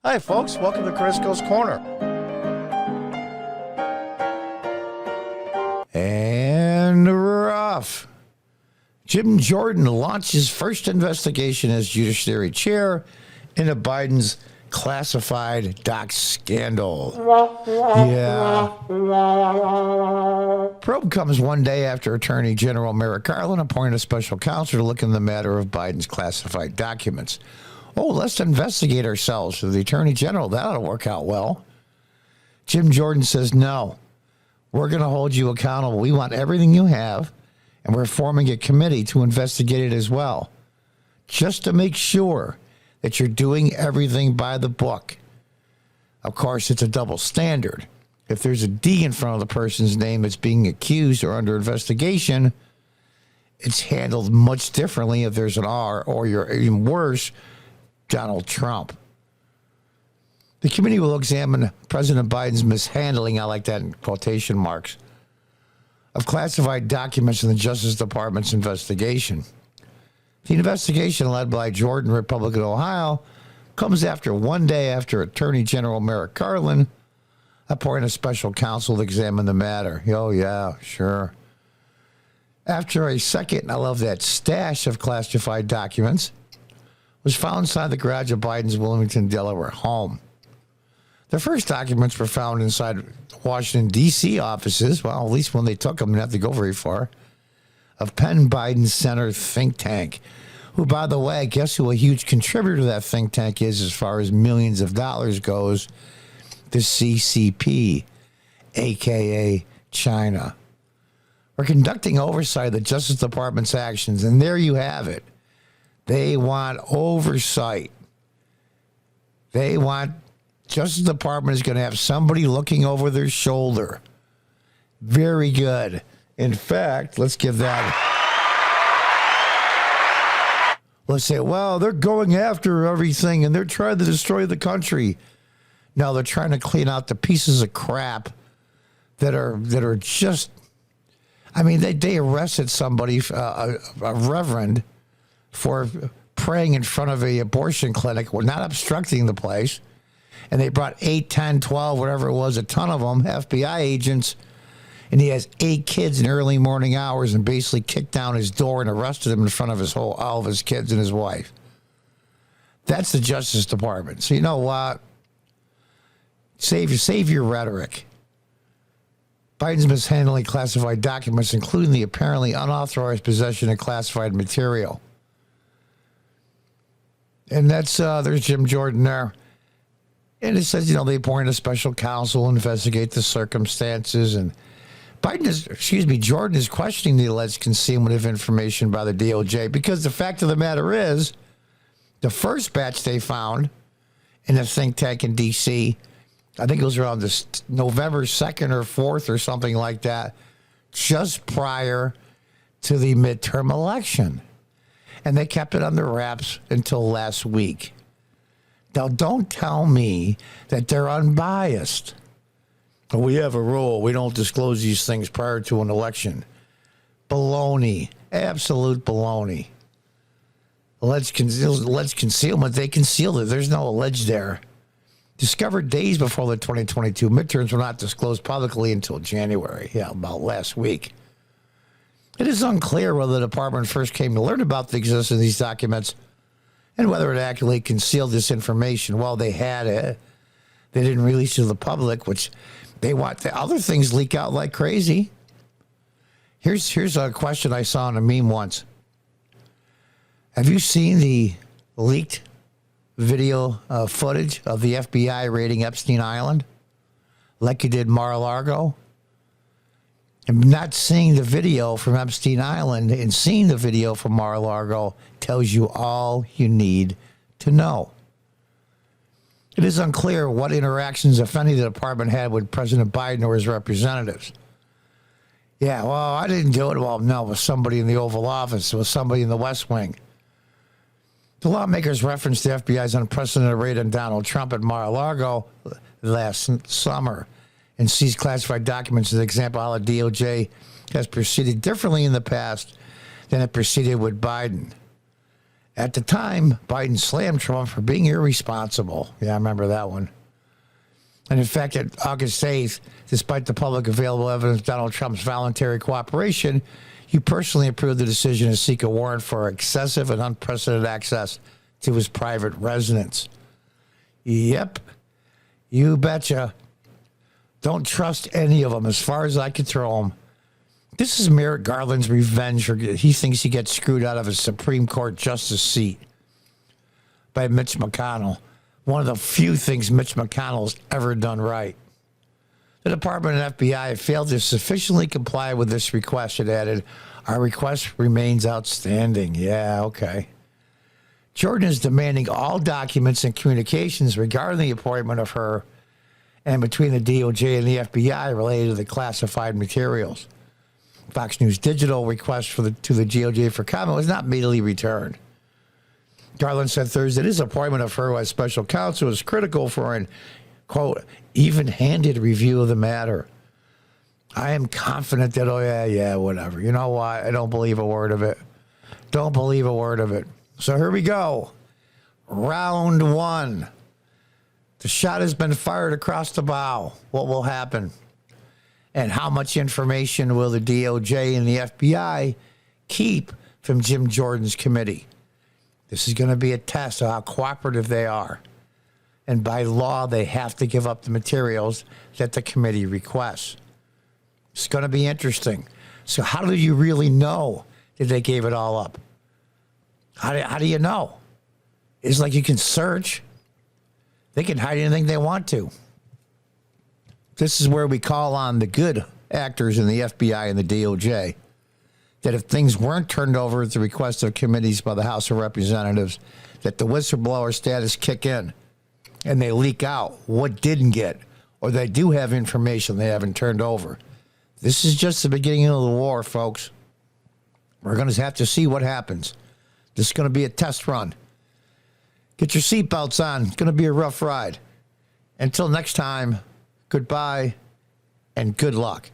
Hi, folks. Welcome to Crisco's Corner. And rough. Jim Jordan launched his first investigation as Judiciary Chair into Biden's classified doc scandal. Yeah. Probe comes one day after Attorney General Merrick Garland appointed a special counsel to look into the matter of Biden's classified documents. Oh, let's investigate ourselves to the Attorney General. That ought to work out well. Jim Jordan says, no, we're going to hold you accountable. We want everything you have, and we're forming a committee to investigate it as well, just to make sure that you're doing everything by the book. Of course, it's a double standard. If there's a D in front of the person's name that's being accused or under investigation, it's handled much differently if there's an R, or you're even worse, Donald Trump. The committee will examine President Biden's mishandling, I like that in quotation marks, of classified documents in the Justice Department's investigation. The investigation, led by Jordan, Republican Ohio, comes after one day after Attorney General Merrick Garland appointed a special counsel to examine the matter. Oh, yeah, sure. After a second, I love that, stash of classified documents was found inside the garage of Biden's Wilmington, Delaware home. The first documents were found inside Washington, D.C. offices, well, at least when they took them, they didn't have to go very far, of Penn Biden Center think tank, who, by the way, guess who a huge contributor to that think tank is as far as millions of dollars goes? The CCP, a.k.a. China. We're conducting oversight of the Justice Department's actions, and there you have it. They want oversight. They want Justice Department is going to have somebody looking over their shoulder. Very good. In fact, let's give that. Let's say, well, they're going after everything and they're trying to destroy the country. No, they're trying to clean out the pieces of crap that are just. I mean, they arrested somebody, a reverend, for praying in front of an abortion clinic. We're not obstructing the place. And they brought 8, 10, 12, whatever it was, a ton of them, FBI agents. And he has 8 kids in early morning hours and basically kicked down his door and arrested him in front of all of his kids and his wife. That's the Justice Department. So you know what? Save your rhetoric. Biden's mishandling classified documents, including the apparently unauthorized possession of classified material. And that's, there's Jim Jordan there. And it says, they appointed a special counsel to investigate the circumstances. And Jordan is questioning the alleged concealment of information by the DOJ because the fact of the matter is, the first batch they found in a think tank in D.C., I think it was around this November 2nd or 4th or something like that, just prior to the midterm election. And they kept it under wraps until last week. Now, don't tell me that they're unbiased. We have a rule. We don't disclose these things prior to an election. Baloney. Absolute baloney. Alleged concealment. They concealed it. There's no alleged there. Discovered days before the 2022 midterms were not disclosed publicly until January. Yeah, about last week. It is unclear whether the department first came to learn about the existence of these documents and whether it accurately concealed this information. Well, they had it. They didn't release it to the public, which they want. The other things leak out like crazy. Here's a question I saw in a meme once. Have you seen the leaked video footage of the FBI raiding Epstein Island like you did Mar-a-Lago? And not seeing the video from Epstein Island and seeing the video from Mar-a-Lago tells you all you need to know. It is unclear what interactions, if any, the department had with President Biden or his representatives. Yeah, well, I didn't do it. Well, no, it was somebody in the Oval Office. It was somebody in the West Wing. The lawmakers referenced the FBI's unprecedented raid on Donald Trump at Mar-a-Lago last summer and seized classified documents as an example of how the DOJ has proceeded differently in the past than it proceeded with Biden. At the time, Biden slammed Trump for being irresponsible. Yeah, I remember that one. And in fact, at August 8th, despite the public available evidence of Donald Trump's voluntary cooperation, you personally approved the decision to seek a warrant for excessive and unprecedented access to his private residence. Yep, you betcha. Don't trust any of them as far as I can throw them. This is Merrick Garland's revenge. He thinks he gets screwed out of his Supreme Court justice seat by Mitch McConnell. One of the few things Mitch McConnell's ever done right. The Department and FBI have failed to sufficiently comply with this request. It added, our request remains outstanding. Yeah, okay. Jordan is demanding all documents and communications regarding the appointment of her and between the DOJ and the FBI related to the classified materials. Fox News Digital request to the DOJ for comment was not immediately returned. Garland said Thursday his appointment of her as special counsel is critical for an, quote, even-handed review of the matter. I am confident that, whatever. You know what? I don't believe a word of it. Don't believe a word of it. So here we go. Round one. The shot has been fired across the bow. What will happen? And how much information will the DOJ and the FBI keep from Jim Jordan's committee? This is going to be a test of how cooperative they are. And by law, they have to give up the materials that the committee requests. It's going to be interesting. So how do you really know that they gave it all up? How do you know? It's like you can search. They can hide anything they want to. This is where we call on the good actors in the FBI and the DOJ that if things weren't turned over at the request of committees by the House of Representatives, that the whistleblower status kick in and they leak out what didn't get, or they do have information they haven't turned over. This is just the beginning of the war, folks. We're going to have to see what happens. This is going to be a test run. Get your seatbelts on. It's going to be a rough ride. Until next time, goodbye and good luck.